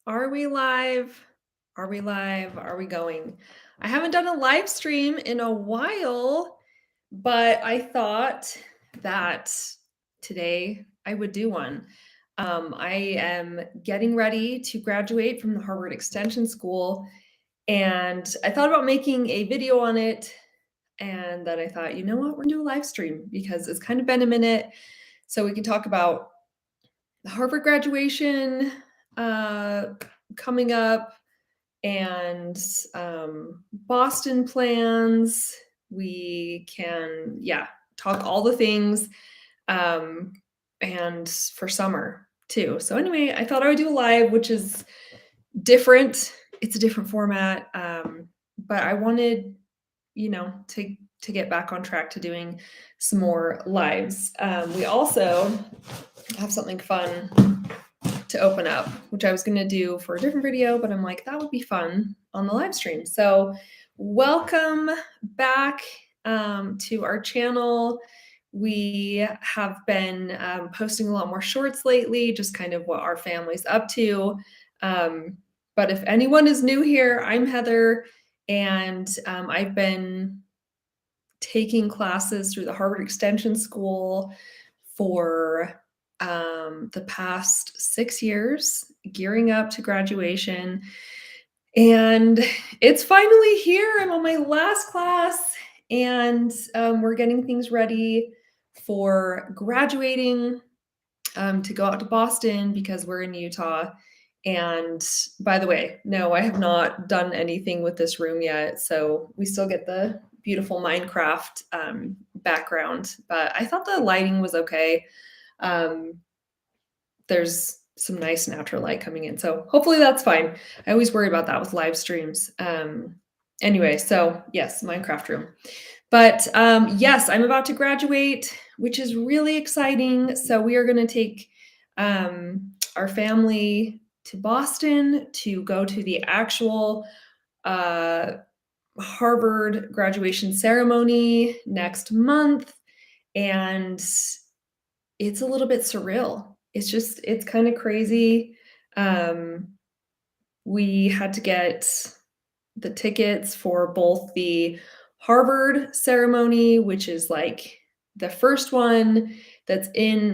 Are we live? Are we live? Are we going? I haven't done a live stream in a while, but I thought that today I would do one. I am getting ready to graduate from the Harvard Extension School, and I thought about making a video on it. And then I thought, you know what, we're gonna do a live stream because it's kind of been a minute. So we can talk about the Harvard graduation uh, coming up and Boston plans. We can, yeah, talk all the things um, and for summer too. So, anyway, I thought I would do a live, which is different. It's a different format, but I wanted, to get back on track to doing some more lives. We also have something fun to open up, which I was going to do for a different video, but I'm like, that would be fun on the live stream. So, welcome back to our channel. We have been posting a lot more shorts lately, just kind of what our family's up to. But if anyone is new here, I'm Heather, and I've been taking classes through the Harvard Extension School for the past 6 years, gearing up to graduation. And it's finally here. I'm on my last class, and we're getting things ready for graduating to go out to Boston because we're in Utah. And by the way, no, I have not done anything with this room yet. So we still get the beautiful Minecraft background, but I thought the lighting was okay. There's some nice natural light coming in. So hopefully that's fine. I always worry about that with live streams. Anyway, so yes, Minecraft room. But yes, I'm about to graduate, which is really exciting. So we are going to take our family to Boston to go to the actual Harvard graduation ceremony next month. And it's a little bit surreal. It's kind of crazy. We had to get the tickets for both the Harvard ceremony, which is like the first one that's in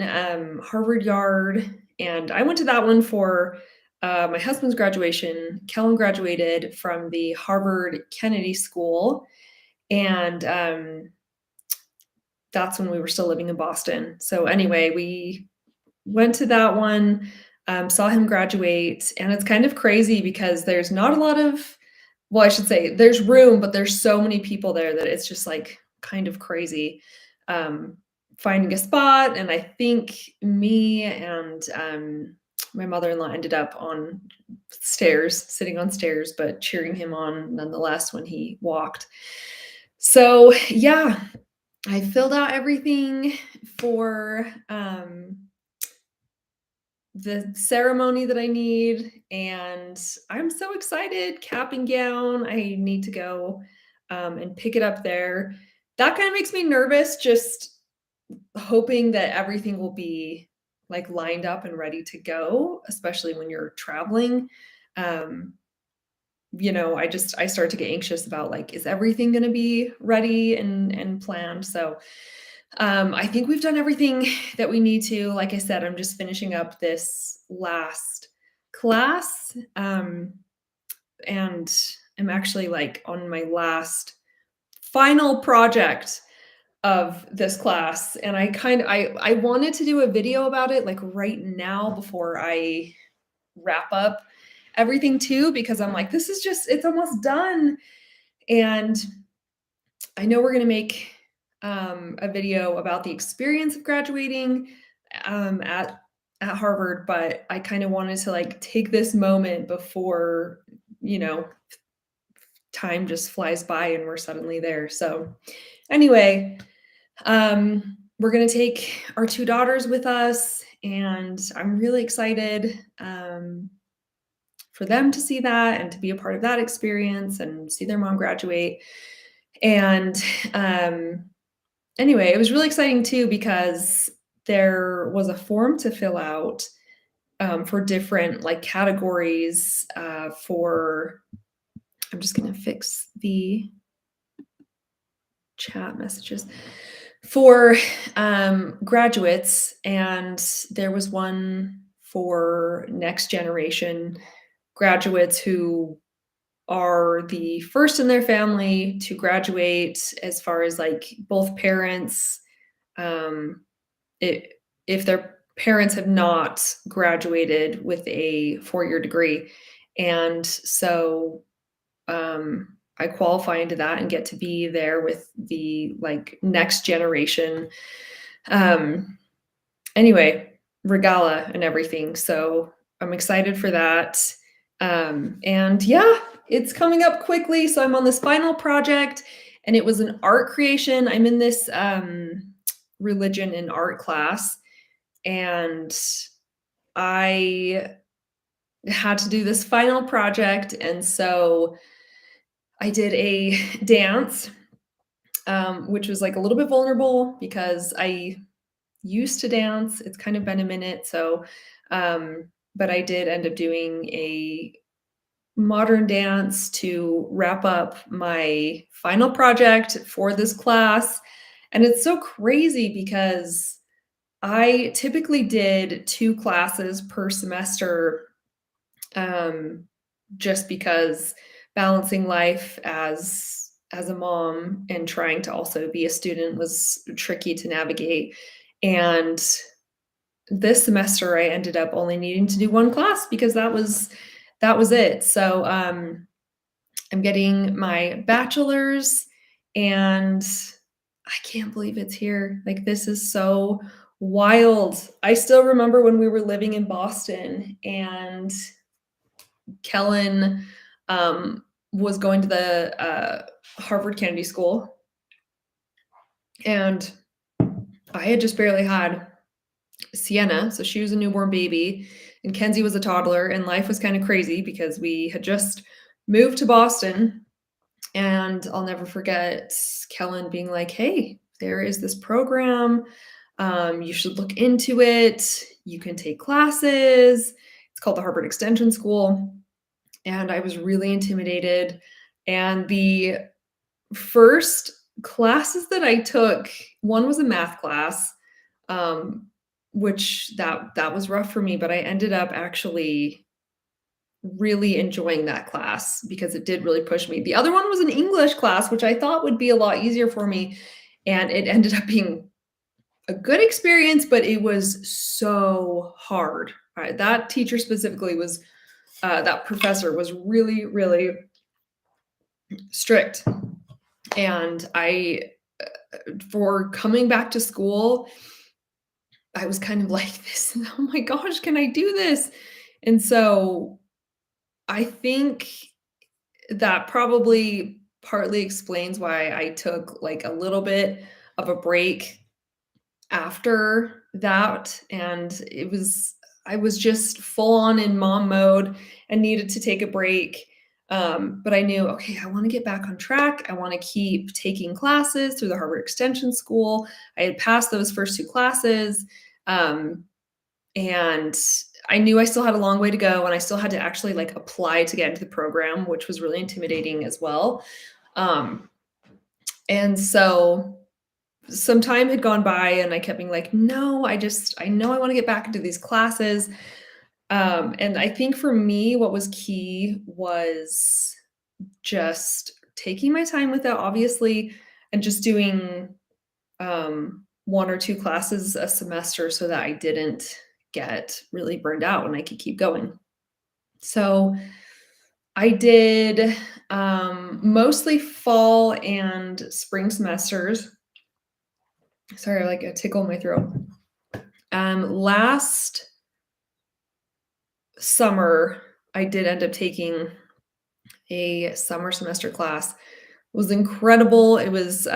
Harvard Yard. And I went to that one for my husband's graduation. Kellen graduated from the Harvard Kennedy School. And that's when we were still living in Boston. So, anyway, we went to that one, saw him graduate. And it's kind of crazy because there's not a lot of, well, I should say there's room, but there's so many people there that it's just like kind of crazy finding a spot. And I think me and my mother-in-law ended up on stairs, sitting on stairs, but cheering him on nonetheless when he walked. So yeah, I filled out everything for the ceremony that I need, and I'm so excited. Cap and gown. I need to go and pick it up there. That kind of makes me nervous, just hoping that everything will be like lined up and ready to go, especially when you're traveling. Um, I start to get anxious about like, is everything going to be ready and planned? So I think we've done everything that we need to. Like I said, I'm just finishing up this last class, and I'm actually like on my last final project of this class. And I wanted to do a video about it like right now before I wrap up everything too, because I'm like, it's almost done. And I know we're going to make a video about the experience of graduating at Harvard, but I kind of wanted to like take this moment before, you know, time just flies by and we're suddenly there. So anyway, we're going to take our two daughters with us, and I'm really excited for them to see that and to be a part of that experience and see their mom graduate. And anyway, it was really exciting too because there was a form to fill out for different like categories for. I'm just gonna fix the chat messages for graduates, and there was one for next generation graduates who are the first in their family to graduate, as far as like both parents, um, it, if their parents have not graduated with a 4-year degree. And so I qualify into that and get to be there with the like next generation. Um, anyway, regala and everything. So I'm excited for that. And yeah, it's coming up quickly. So I'm on this final project, and it was an art creation. I'm in this religion and art class, and I had to do this final project. And so I did a dance, which was like a little bit vulnerable because I used to dance. It's kind of been a minute. So, but I did end up doing a modern dance to wrap up my final project for this class. And it's so crazy because I typically did 2 classes per semester, um, just because balancing life as a mom and trying to also be a student was tricky to navigate. And this semester I ended up only needing to do 1 class because that was it. So I'm getting my bachelor's, and I can't believe it's here. Like, this is so wild. I still remember when we were living in Boston, and Kellen was going to the Harvard Kennedy School, and I had just barely had Sienna. So she was a newborn baby, and Kenzie was a toddler, and life was kind of crazy because we had just moved to Boston. And I'll never forget Kellen being like, "Hey, there is this program. You should look into it. You can take classes. It's called the Harvard Extension School." And I was really intimidated. And the first classes that I took, one was a math class, um, which that was rough for me, but I ended up actually really enjoying that class because it did really push me. The other one was an English class, which I thought would be a lot easier for me, and it ended up being a good experience, but it was so hard. That teacher specifically was that professor was really, really strict. And for coming back to school, I was kind of like this, oh my gosh, can I do this? And so I think that probably partly explains why I took like a little bit of a break after that. And I was just full on in mom mode and needed to take a break. But I knew, okay, I want to get back on track. I want to keep taking classes through the Harvard Extension School. I had passed those first 2 classes. And I knew I still had a long way to go, and I still had to actually like apply to get into the program, which was really intimidating as well. Um, and so some time had gone by, and I kept being like, no, I know I want to get back into these classes. And I think for me, what was key was just taking my time with it, obviously, and just doing 1 or 2 classes a semester so that I didn't get really burned out and I could keep going. So I did mostly fall and spring semesters. Sorry, like a tickle in my throat. Last summer, I did end up taking a summer semester class. It was incredible. It's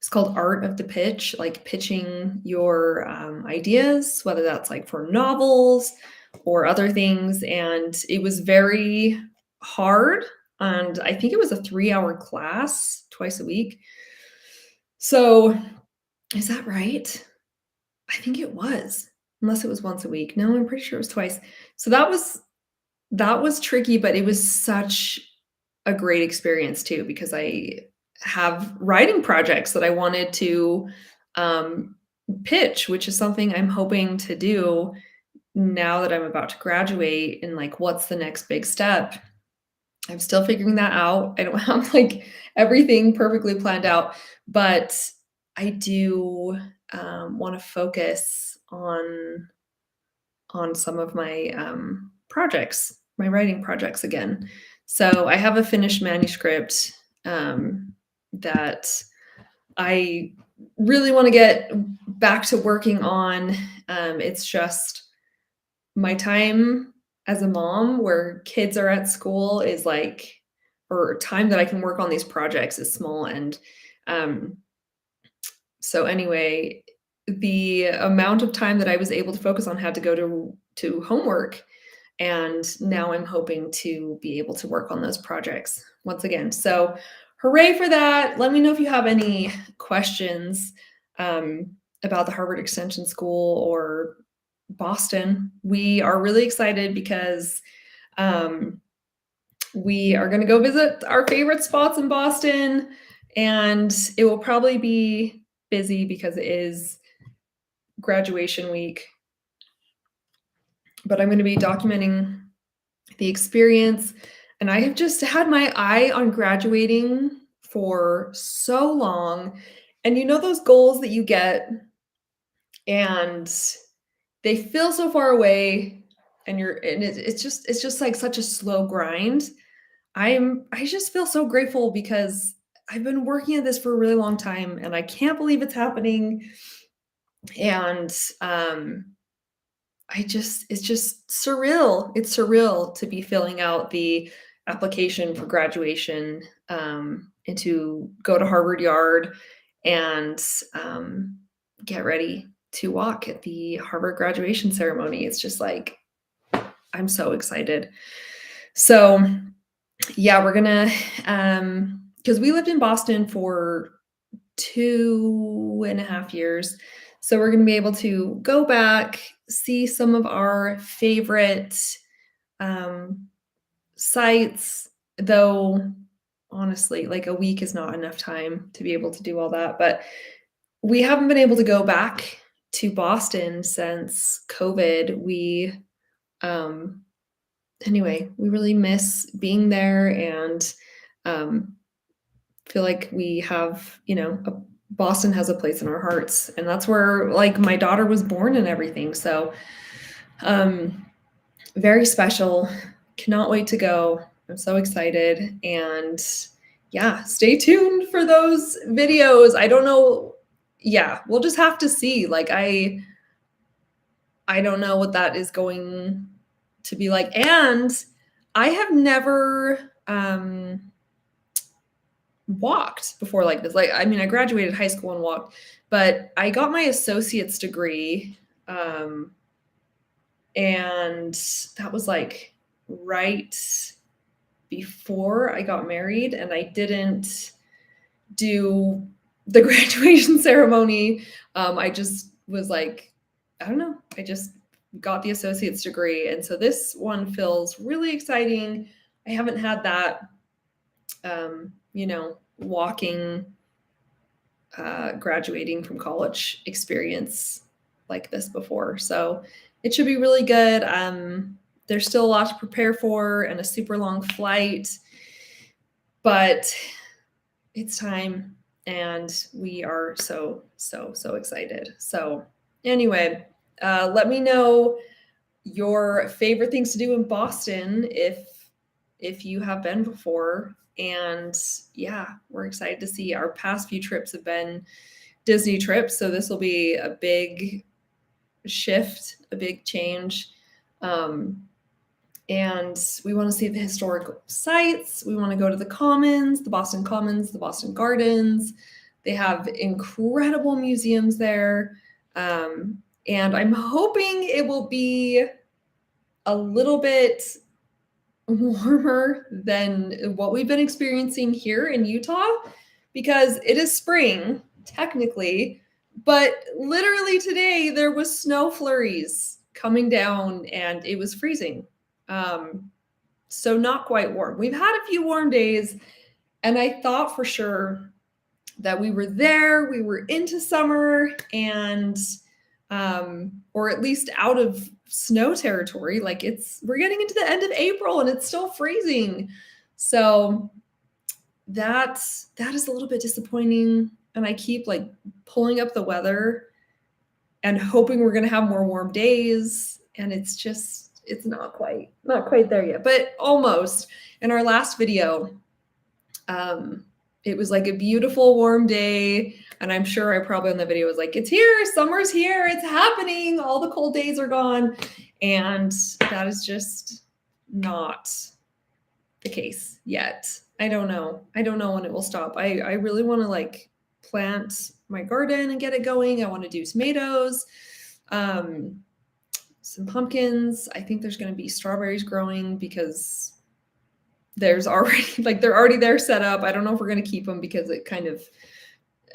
called Art of the Pitch, like pitching your ideas, whether that's like for novels or other things. And it was very hard. And I think it was a 3-hour class twice a week. So, is that right? I think it was. unless it was once a week. No, I'm pretty sure it was twice. So that was tricky, but it was such a great experience too because I have writing projects that I wanted to um, pitch, which is something I'm hoping to do now that I'm about to graduate and like what's the next big step. I'm still figuring that out. I don't have like everything perfectly planned out, but I do want to focus on some of my projects, my writing projects again. So I have a finished manuscript that I really want to get back to working on. It's just my time as a mom where kids are at school is like, or time that I can work on these projects is small. And um, so anyway, the amount of time that I was able to focus on had to go to homework. And now I'm hoping to be able to work on those projects once again. So hooray for that. Let me know if you have any questions um, about the Harvard Extension School or Boston. We are really excited because um, we are going to go visit our favorite spots in Boston, and it will probably be busy because it is graduation week. But I'm going to be documenting the experience, and I have just had my eye on graduating for so long. And you know those goals that you get and they feel so far away and it's just like such a slow grind. I just feel so grateful because I've been working at this for a really long time and I can't believe it's happening. And it's just surreal. It's surreal to be filling out the application for graduation and to go to Harvard Yard and get ready to walk at the Harvard graduation ceremony. It's just like, I'm so excited. So, yeah, we're gonna, because we lived in Boston for 2.5 years. So we're going to be able to go back, see some of our favorite um, sites, though honestly, like a week is not enough time to be able to do all that. But we haven't been able to go back to Boston since COVID. Um, anyway, we really miss being there and um, feel like we have, Boston has a place in our hearts, and that's where like my daughter was born and everything. So, um, very special. Cannot wait to go. I'm so excited, and yeah, stay tuned for those videos. I don't know. Yeah, we'll just have to see. Like I don't know what that is going to be like, and I have never walked before like this. Like, I mean, I graduated high school and walked, but I got my associate's degree. And that was like right before I got married, and I didn't do the graduation ceremony. I just was like, I don't know, I just got the associate's degree. And so this one feels really exciting. I haven't had that, walking, graduating from college experience like this before. So it should be really good. There's still a lot to prepare for and a super long flight, but it's time and we are so, so, so excited. So, anyway, let me know your favorite things to do in Boston if you have been before. And yeah, we're excited to see. Our past few trips have been Disney trips, so this will be a big shift, a big change. And we want to see the historical sites. We want to go to the Commons, the Boston Commons, the Boston Gardens. They have incredible museums there. And I'm hoping it will be a little bit warmer than what we've been experiencing here in Utah because it is spring technically, But literally today there was snow flurries coming down and it was freezing. Um, so not quite warm. We've had a few warm days, and I thought for sure that we were there, we were into summer, and or at least out of snow territory. Like we're getting into the end of April and it's still freezing. So that is a little bit disappointing. And I keep like pulling up the weather and hoping we're gonna have more warm days. And it's not quite there yet, but almost. In our last video, um, it was like a beautiful warm day. And I'm sure I probably on the video was like, it's here, summer's here, it's happening, all the cold days are gone. And that is just not the case yet. I don't know. I don't know when it will stop. I really want to like plant my garden and get it going. I want to do tomatoes, um, some pumpkins. I think there's going to be strawberries growing because there's already like they're already there set up. I don't know if we're going to keep them because it kind of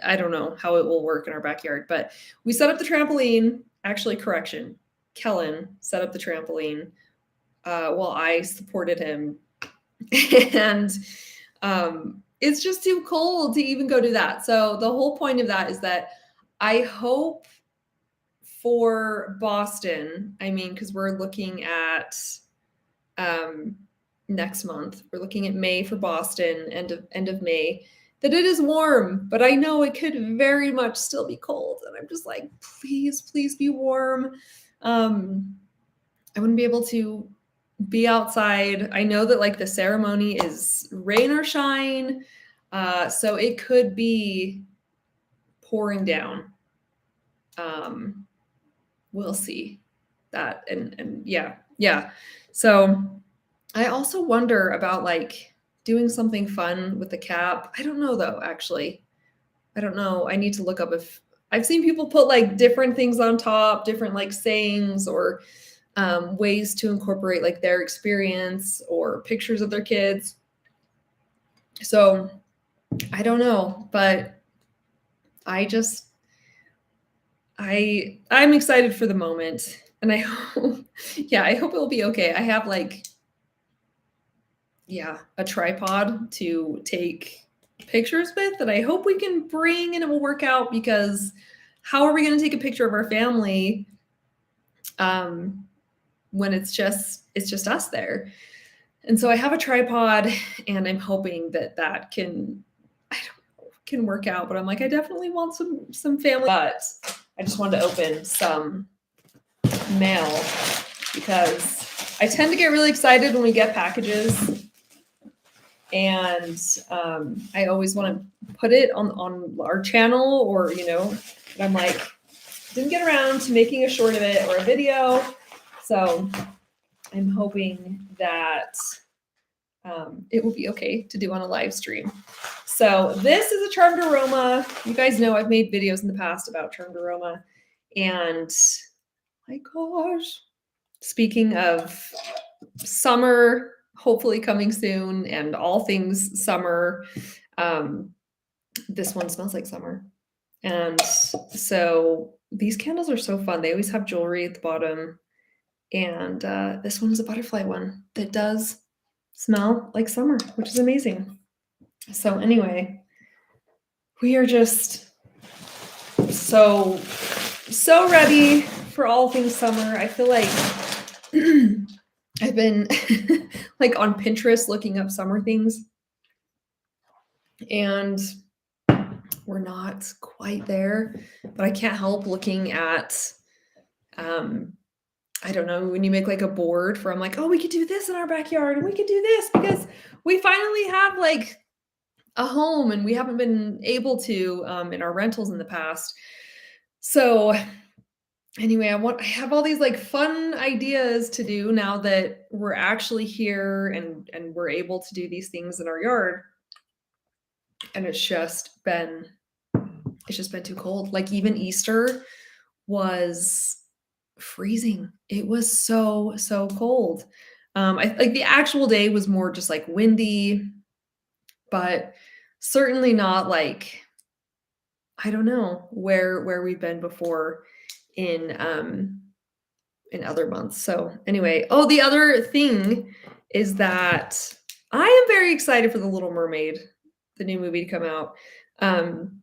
I don't know how it will work in our backyard, but we set up the trampoline. Actually, correction, Kellen set up the trampoline while I supported him. And it's just too cold to even go do that. So the whole point of that is that I hope for Boston, I mean, because we're looking at um, next month, we're looking at May for Boston, end of May, that it is warm, but I know it could very much still be cold. And I'm just like, please, please be warm. I wouldn't be able to be outside. I know that like the ceremony is rain or shine. So it could be pouring down. We'll see that. And yeah. So I also wonder about like doing something fun with the cap. I don't know though, actually. I don't know. I need to look up if I've seen people put like different things on top, different like sayings or ways to incorporate like their experience or pictures of their kids. So I don't know, but I just I'm excited for the moment, and I hope I hope it'll be okay. I have like a tripod to take pictures with that I hope we can bring and it will work out because how are we going to take a picture of our family when it's just us there? And so I have a tripod and I'm hoping that can can work out, but I'm like I definitely want some family. But I just wanted to open some mail because I tend to get really excited when we get packages, and I always want to put it on our channel, or but I'm like didn't get around to making a short of it or a video, so I'm hoping that it will be okay to do on a live stream. So this is a charmed aroma. You guys know I've made videos in the past about charmed aroma, and my gosh, speaking of summer, hopefully coming soon, and all things summer, this one smells like summer. And so these candles are so fun. They always have jewelry at the bottom, and this one is a butterfly one that does smell like summer, which is amazing. So anyway, we are just so ready for all things summer. I feel like I've been like on Pinterest looking up summer things, and we're not quite there, but I can't help looking at I don't know, when you make like a board for I'm like, oh, we could do this in our backyard and we could do this because we finally have like a home and we haven't been able to in our rentals in the past. So anyway, I have all these like fun ideas to do now that we're actually here and we're able to do these things in our yard. And it's just been too cold. Like even Easter was freezing. It was so cold. I like the actual day was more just like windy, but certainly not like I don't know where we've been before in, in other months. So anyway, oh, the other thing is that I am very excited for The Little Mermaid, the new movie to come out. Um,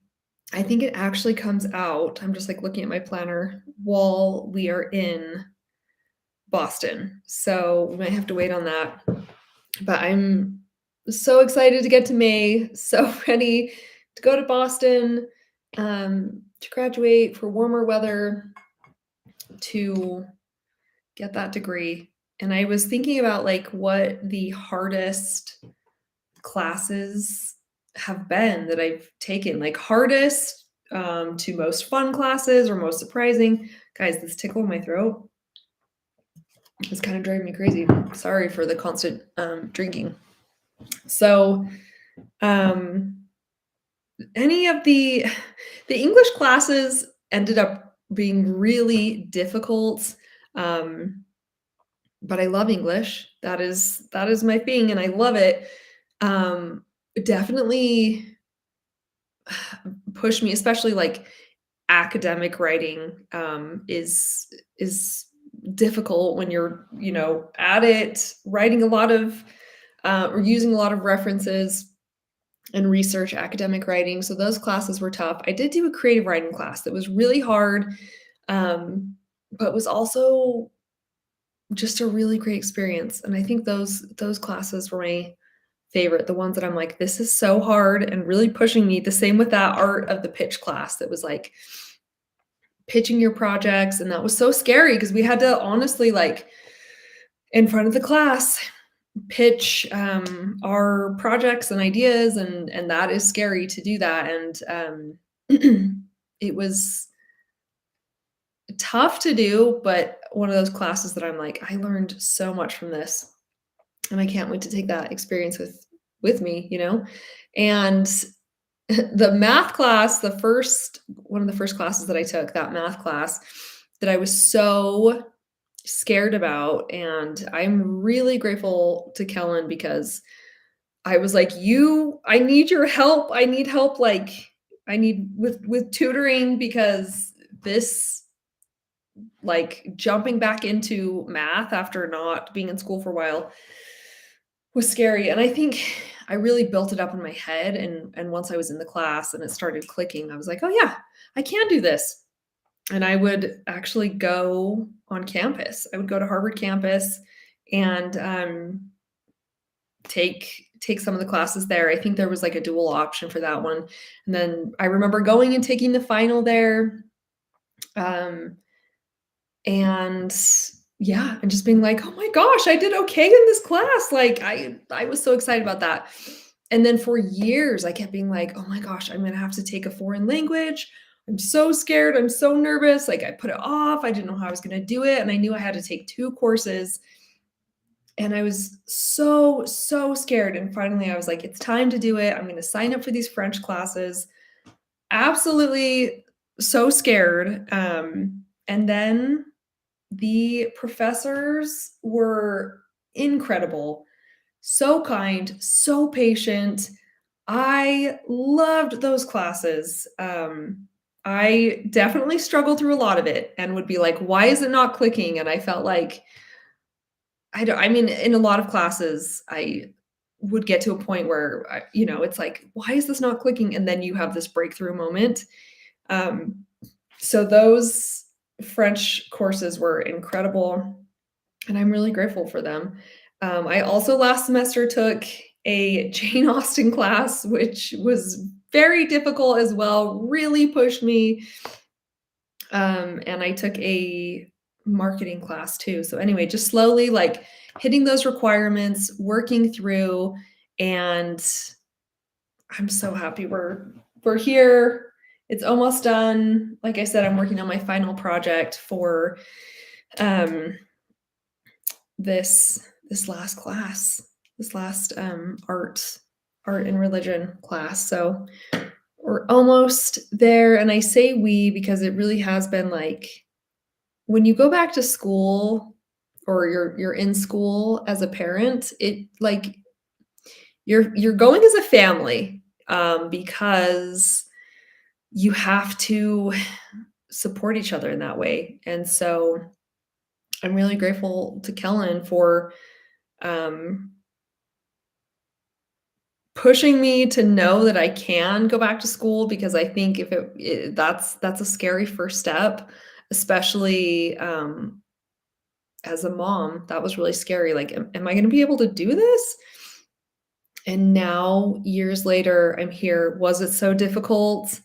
I think it actually comes out, I'm just like looking at my planner while we are in Boston. So we might have to wait on that. But I'm so excited to get to May, so ready to go to Boston, to graduate for warmer weather, to get that degree. And I was thinking about like what the hardest classes have been that I've taken, like hardest to most fun classes or most surprising. Guys, this tickle in my throat is kind of driving me crazy. Sorry for the constant drinking. So, um, any of the English classes ended up being really difficult. Um, but I love English. That is my thing, and I love it. Um, definitely pushed me, especially like academic writing, is difficult when you're, at it, writing a lot of or using a lot of references and research academic writing. So those classes were tough. I did do a creative writing class that was really hard, but was also just a really great experience. And I think those classes were my favorite, the ones that I'm like, this is so hard and really pushing me. The same with that art of the pitch class that was like pitching your projects. And that was so scary because we had to honestly, like, in front of the class, pitch our projects and ideas, and that is scary to do that. And it was tough to do, but one of those classes that I'm like, I learned so much from this, and I can't wait to take that experience with me. And the math class, the first one of the first classes that I took, that math class that I was so scared about, and I'm really grateful to Kellen because I was like, I need your help. I need help, like, I need with tutoring because this, like, jumping back into math after not being in school for a while was scary. And I think I really built it up in my head, and once I was in the class and it started clicking, I was like, "Oh yeah, I can do this." And I would actually go on campus. I would go to Harvard campus and take some of the classes there. I think there was like a dual option for that one. And then I remember going and taking the final there. Um, and yeah, and just being like, "Oh my gosh, I did okay in this class." Like I was so excited about that. And then for years I kept being like, "Oh my gosh, I'm going to have to take a foreign language. I'm so scared. I'm so nervous." Like I put it off. I didn't know how I was going to do it, and I knew I had to take two courses, and I was so so scared, and finally I was like, "It's time to do it. I'm going to sign up for these French classes." Absolutely so scared. And then the professors were incredible, so kind, so patient. I loved those classes. I definitely struggled through a lot of it and would be like, "Why is it not clicking?" And I felt like I mean, in a lot of classes, I would get to a point where it's like, "Why is this not clicking?" And then you have this breakthrough moment. Um, so those French courses were incredible, and I'm really grateful for them. I also last semester took a Jane Austen class, which was very difficult as well, really pushed me. And I took a marketing class too. So anyway, just slowly like hitting those requirements, working through, and I'm so happy we're here. It's almost done. Like I said, I'm working on my final project for um this last class, this last art and religion class. So we're almost there. And I say we because it really has been like when you go back to school or you're in school as a parent, it like you're going as a family because you have to support each other in that way. And so I'm really grateful to Kellen for um, pushing me to know that I can go back to school because I think if that's a scary first step, especially as a mom. That was really scary. Like, am I going to be able to do this? And now, years later, I'm here. Was it so difficult?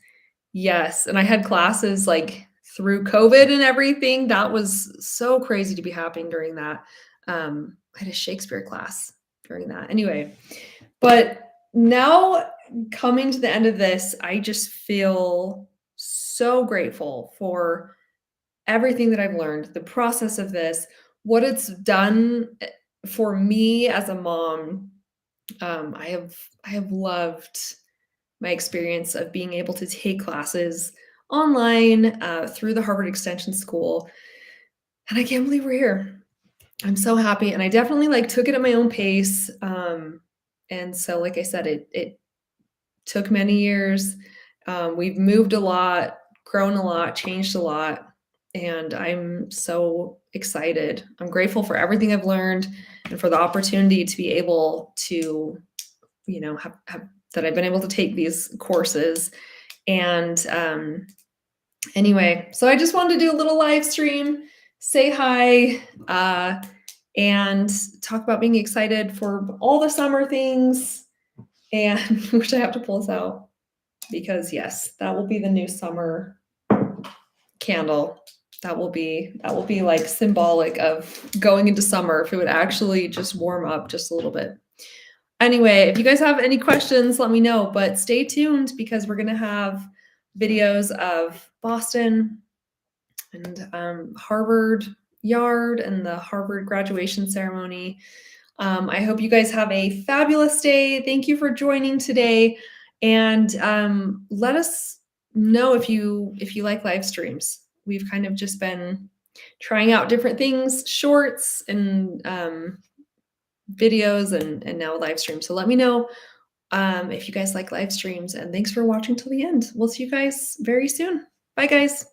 Yes, and I had classes, like, through COVID and everything. That was so crazy to be happening during that. I had a Shakespeare class during that. Anyway, but now coming to the end of this, I just feel so grateful for everything that I've learned, the process of this, what it's done, for me as a mom. I have loved my experience of being able to take classes online, through the Harvard Extension School, and I can't believe we're here. I'm so happy, and I definitely, like, took it at my own pace, and so, like I said, it took many years. We've moved a lot, grown a lot, changed a lot, and I'm so excited. I'm grateful for everything I've learned and for the opportunity to be able to, have that I've been able to take these courses. And anyway, so I just wanted to do a little live stream, say hi, and talk about being excited for all the summer things. And which I have to pull this out because yes, that will be the new summer candle. That will be like symbolic of going into summer if it would actually just warm up just a little bit. Anyway, if you guys have any questions, let me know, but stay tuned because we're going to have videos of Boston and Harvard Yard and the Harvard graduation ceremony. I hope you guys have a fabulous day. Thank you for joining today, and let us know if you like live streams. We've kind of just been trying out different things, shorts and videos, and now live streams. So let me know if you guys like live streams. And thanks for watching till the end. We'll see you guys very soon. Bye, guys.